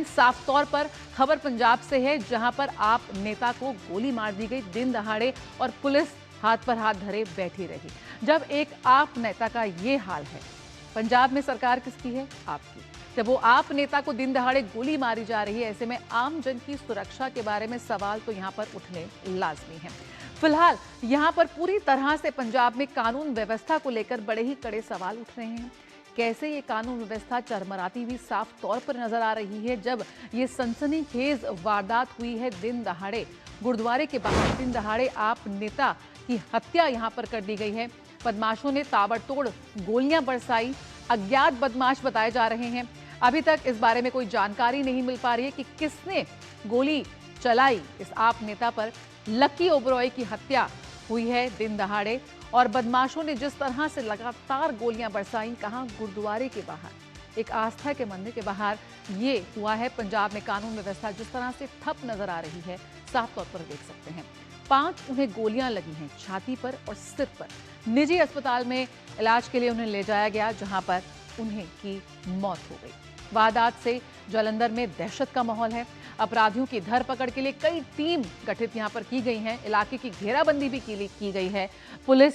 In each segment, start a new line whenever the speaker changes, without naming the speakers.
साफ तौर पर खबर पंजाब से है, जहां पर आप नेता को गोली मार दी गई दिन दहाड़े और पुलिस हाथ पर हाथ धरे बैठी रही। जब एक आप नेता का ये हाल है, पंजाब में सरकार किसकी है? आपकी। जब वो आप नेता को दिन दहाड़े गोली मारी जा रही है, ऐसे में आम जन की सुरक्षा के बारे में सवाल तो यहां पर उठने लाजमी है। फिलहाल यहां पर पूरी तरह से पंजाब में कानून व्यवस्था को लेकर बड़े ही कड़े सवाल उठ रहे हैं। कैसे ये कानून व्यवस्था चरमराती हुई साफ तौर पर नजर आ रही है, जब ये सनसनीखेज वारदात हुई है दिन दहाड़े गुरुद्वारे के बाहर। दिन दहाड़े आप नेता की हत्या यहां पर कर दी गई है। बदमाशों ने ताबड़तोड़ गोलियां बरसाई। अज्ञात बदमाश बताए जा रहे हैं। अभी तक इस बारे में कोई जानकारी नहीं मिल पा रही है कि किसने गोली चलाई इस आप नेता पर। लकी ओबरॉय की हत्या हुई है दिन दहाड़े और बदमाशों ने जिस तरह से लगातार गोलियां बरसाई, कहां? गुरुद्वारे के बाहर, एक आस्था के मंदिर के बाहर ये हुआ है। पंजाब में कानून व्यवस्था जिस तरह से ठप नजर आ रही है, साफ तौर पर देख सकते हैं। 5 उन्हें गोलियां लगी हैं छाती पर और सिर पर। निजी अस्पताल में इलाज के लिए उन्हें ले जाया गया, जहां पर उन्हें की मौत हो गई। वारदात से जालंधर में दहशत का माहौल है। अपराधियों की धरपकड़ के लिए कई टीम गठित यहां पर की गई हैं। इलाके की घेराबंदी भी की गई है। पुलिस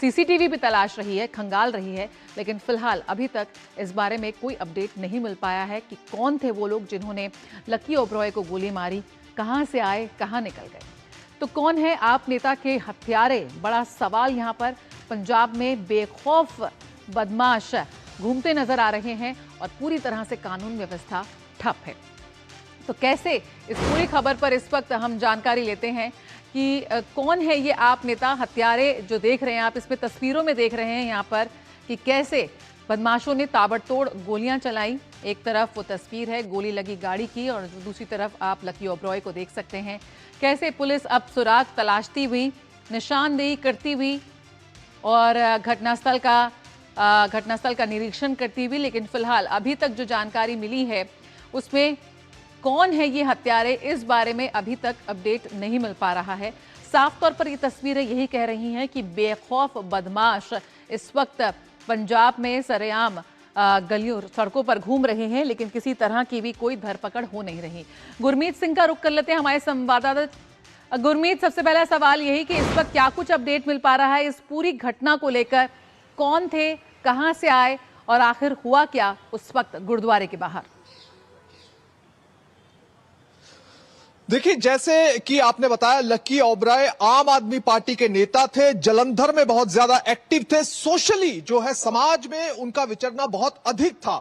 सीसीटीवी भी तलाश रही है, खंगाल रही है, लेकिन फिलहाल अभी तक इस बारे में कोई अपडेट नहीं मिल पाया है कि कौन थे वो लोग जिन्होंने लकी ओबरॉय को गोली मारी, कहां से आए, कहां निकल गए। तो कौन है आप नेता के हत्यारे? बड़ा सवाल यहां पर। पंजाब में बेखौफ बदमाश घूमते नजर आ रहे हैं और पूरी तरह से कानून व्यवस्था ठप है। तो कैसे, इस पूरी खबर पर इस वक्त हम जानकारी लेते हैं कि कौन है ये आप नेता हत्यारे जो देख रहे हैं आप। इसमें तस्वीरों में देख रहे हैं यहाँ पर कि कैसे बदमाशों ने ताबड़तोड़ गोलियां चलाई। एक तरफ वो तस्वीर है गोली लगी गाड़ी की और दूसरी तरफ आप लकी ओबरॉय को देख सकते हैं। कैसे पुलिस अब सुराग तलाशती हुई, निशानदेही करती हुई और घटनास्थल का निरीक्षण करती हुई। लेकिन फिलहाल अभी तक जो जानकारी मिली है उसमें कौन है ये हत्यारे, इस बारे में अभी तक अपडेट नहीं मिल पा रहा है। साफ तौर पर ये तस्वीरें यही कह रही हैं कि बेखौफ बदमाश इस वक्त पंजाब में सरेआम गलियों सड़कों पर घूम रहे हैं, लेकिन किसी तरह की भी कोई धरपकड़ हो नहीं रही। गुरमीत सिंह का रुख कर लेते हैं, हमारे संवाददाता। गुरमीत, सबसे पहला सवाल यही कि इस वक्त क्या कुछ अपडेट मिल पा रहा है इस पूरी घटना को लेकर? कौन थे, कहां से आए और आखिर हुआ क्या उस वक्त गुरुद्वारे के बाहर?
देखिए, जैसे कि आपने बताया, लकी ओबरॉय आम आदमी पार्टी के नेता थे, जलंधर में बहुत ज्यादा एक्टिव थे, सोशली जो है समाज में उनका विचरना बहुत अधिक था।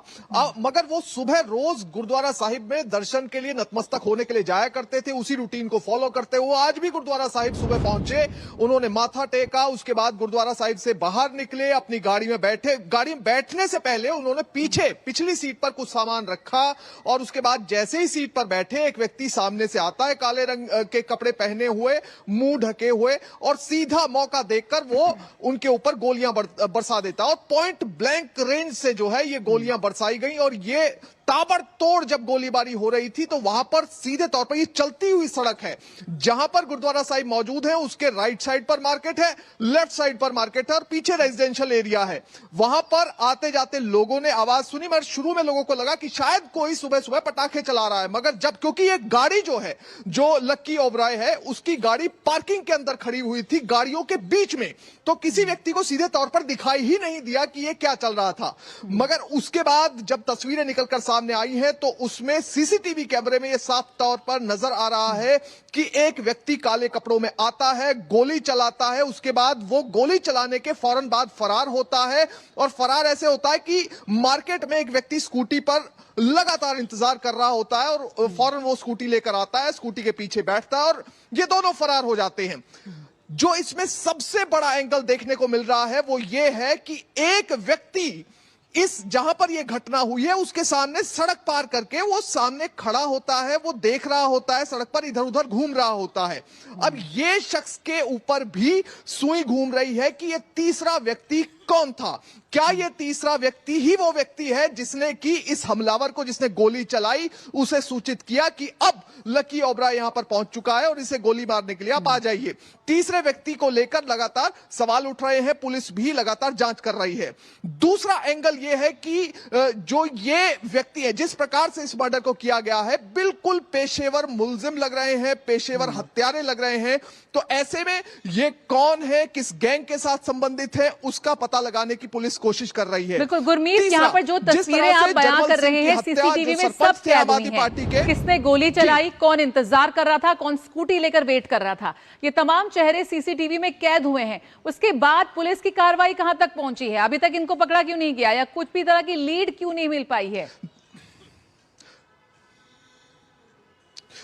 मगर वो सुबह रोज गुरुद्वारा साहिब में दर्शन के लिए नतमस्तक होने के लिए जाया करते थे। उसी रूटीन को फॉलो करते हुए आज भी गुरुद्वारा साहिब सुबह पहुंचे। उन्होंने माथा टेका, उसके बाद गुरुद्वारा साहिब से बाहर निकले, अपनी गाड़ी में बैठे। गाड़ी में बैठने से पहले उन्होंने पिछली सीट पर कुछ सामान रखा और उसके बाद जैसे ही सीट पर बैठे, एक व्यक्ति सामने से है काले रंग के कपड़े पहने हुए, मुंह ढके हुए, और सीधा मौका देखकर वो उनके ऊपर गोलियां बरसा देता और पॉइंट ब्लैंक रेंज से जो है ये गोलियां बरसाई गई। और ये ताबड़तोड़ जब गोलीबारी हो रही थी तो वहां पर सीधे तौर पर ये चलती हुई सड़क है जहां पर गुरुद्वारा साहिब मौजूद है, उसके राइट साइड पर मार्केट है, लेफ्ट साइड पर मार्केट है और पीछे रेजिडेंशियल एरिया है। वहां पर आते जाते लोगों ने आवाज सुनी। मगर शुरू में लोगों को लगा कि शायद कोई सुबह सुबह पटाखे चला रहा है, मगर जब क्योंकि एक गाड़ी जो है, जो लकी ओबरॉय है, उसकी गाड़ी पार्किंग के अंदर खड़ी हुई थी गाड़ियों के बीच में, तो किसी व्यक्ति को सीधे तौर पर दिखाई ही नहीं दिया कि ये क्या चल रहा था। मगर उसके बाद जब तस्वीरें निकलकर सामने आई है तो उसमें सीसीटीवी कैमरे में यह साफ तौर पर नजर आ रहा है कि एक व्यक्ति काले कपड़ों में आता है, गोली चलाता है, उसके बाद वो गोली चलाने के फौरन बाद फरार होता है। और फरार ऐसे होता है कि मार्केट में एक व्यक्ति स्कूटी पर लगातार इंतजार कर रहा होता है और फौरन वो स्कूटी लेकर आता है, स्कूटी के पीछे बैठता है और ये दोनों फरार हो जाते हैं। जो इसमें सबसे बड़ा एंगल देखने को मिल रहा है वो ये है कि एक व्यक्ति इस जहां पर यह घटना हुई है उसके सामने सड़क पार करके वो सामने खड़ा होता है, वो देख रहा होता है, सड़क पर इधर उधर घूम रहा होता है। अब ये शख्स के ऊपर भी सुई घूम रही है कि ये तीसरा व्यक्ति कौन था? क्या यह तीसरा व्यक्ति ही वो व्यक्ति है जिसने कि इस हमलावर को, जिसने गोली चलाई, उसे सूचित किया कि अब लकी ओबराय यहां पर पहुंच चुका है और इसे गोली मारने के लिए आप आ जाइए? तीसरे व्यक्ति को लेकर लगातार सवाल उठ रहे हैं, पुलिस भी लगातार जांच कर रही है। दूसरा एंगल यह है कि जो ये व्यक्ति है, जिस प्रकार से इस मर्डर को किया गया है, बिल्कुल पेशेवर मुलजिम लग रहे हैं, पेशेवर हत्यारे लग रहे हैं। तो ऐसे में ये कौन है, किस गैंग के साथ संबंधित है, उसका पता लगाने की पुलिस कोशिश कर रही है।
बिल्कुल गुरमीत, यहाँ पर जो तस्वीरें आप बयां कर रहे हैं सीसीटीवी में सब कैद हुई हैं। किसने गोली चलाई, कौन इंतजार कर रहा था, कौन स्कूटी लेकर वेट कर रहा था, ये तमाम चेहरे सीसीटीवी में कैद हुए हैं। उसके बाद पुलिस की कार्रवाई कहां तक पहुंची है? अभी तक इनको पकड़ा क्यों नहीं गया या कुछ भी तरह की लीड क्यों नहीं मिल पाई है?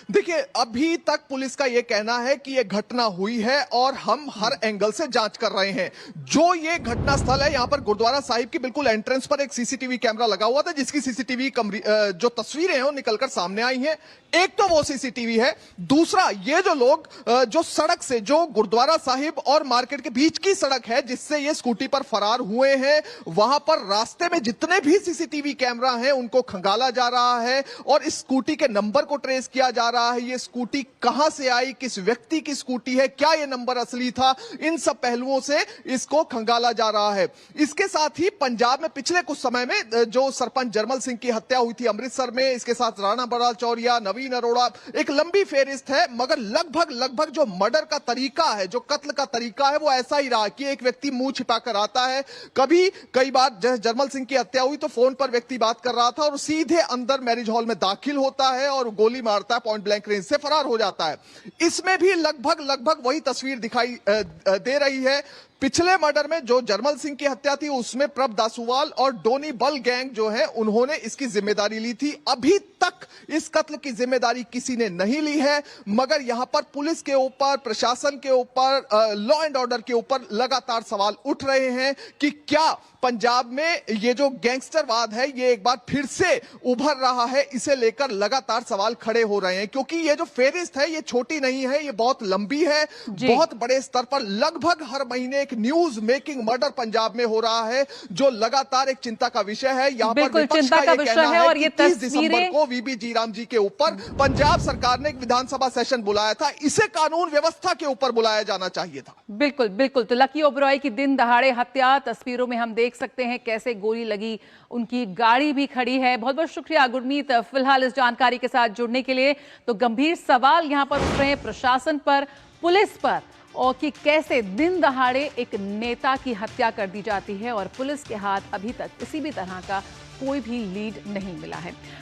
देखिए, अभी तक पुलिस का यह कहना है कि यह घटना हुई है और हम हर एंगल से जांच कर रहे हैं। जो ये घटना स्थल है, यहां पर गुरुद्वारा साहिब की बिल्कुल एंट्रेंस पर एक सीसीटीवी कैमरा लगा हुआ था, जिसकी सीसीटीवी जो तस्वीरें हैं वो निकलकर सामने आई हैं। एक तो वो सीसीटीवी है, दूसरा ये जो लोग जो सड़क से, जो गुरुद्वारा साहिब और मार्केट के बीच की सड़क है जिससे ये स्कूटी पर फरार हुए हैं, वहां पर रास्ते में जितने भी सीसीटीवी कैमरा हैं उनको खंगाला जा रहा है और इस स्कूटी के नंबर को ट्रेस किया जा रहा है। ये स्कूटी कहां से आई, किस व्यक्ति की स्कूटी है, क्या ये नंबर असली था, इन सब पहलुओं से इसको खंगाला जा रहा है। इसके साथ ही पंजाब में पिछले कुछ समय में जो सरपंच जरमल सिंह की हत्या हुई थी अमृतसर में, इसके साथ राणा बड़ाल चौरिया, नवीन अरोड़ा, एक लंबी फेहरिस्त है, मगर लगभग जो मर्डर का तरीका है, जो कत्ल का तरीका है, वो ऐसा ही रहा कि एक व्यक्ति मुंह छिपाकर आता है। कई बार जैसे जरमल सिंह की हत्या हुई तो फोन पर व्यक्ति बात कर रहा था और सीधे अंदर मैरिज हॉल में दाखिल होता है और गोली मारता है, पॉइंट ब्लैंक रेंज से फरार हो जाता है। इसमें भी लगभग वही तस्वीर दिखाई दे रही है। पिछले मर्डर में जो जरमल सिंह की हत्या थी उसमें प्रभ दासूवाल और डोनी बल गैंग जो है उन्होंने इसकी जिम्मेदारी ली थी। अभी तक इस कत्ल की जिम्मेदारी किसी ने नहीं ली है, मगर यहां पर पुलिस के ऊपर, प्रशासन के ऊपर, लॉ एंड ऑर्डर के ऊपर लगातार सवाल उठ रहे हैं कि क्या पंजाब में ये जो गैंगस्टरवाद है ये एक बार फिर से उभर रहा है। इसे लेकर लगातार सवाल खड़े हो रहे हैं क्योंकि ये जो फेहरिस्त है ये छोटी नहीं है, ये बहुत लंबी है। बहुत बड़े स्तर पर लगभग हर महीने एक न्यूज मेकिंग मर्डर पंजाब में हो रहा है जो लगातार एक चिंता का विषय है। यहाँ पर विपक्ष
चिंता का विषय है और ये
30 दिसंबर को वीबी जीराम जी के ऊपर पंजाब सरकार ने एक विधानसभा सेशन बुलाया था, इसे कानून व्यवस्था के ऊपर बुलाया जाना चाहिए था।
बिल्कुल बिल्कुल। तो लकी ओबरॉय की दिन दहाड़े हत्या, तस्वीरों में हम देख सकते हैं कैसे गोली लगी, उनकी गाड़ी भी खड़ी है। बहुत बहुत शुक्रिया गुरमीत फिलहाल इस जानकारी के साथ जुड़ने के लिए। तो गंभीर सवाल यहां पर उठ रहे हैं प्रशासन पर, पुलिस पर, और कि कैसे दिन दहाड़े एक नेता की हत्या कर दी जाती है और पुलिस के हाथ अभी तक किसी भी तरह का कोई भी लीड नहीं मिला है।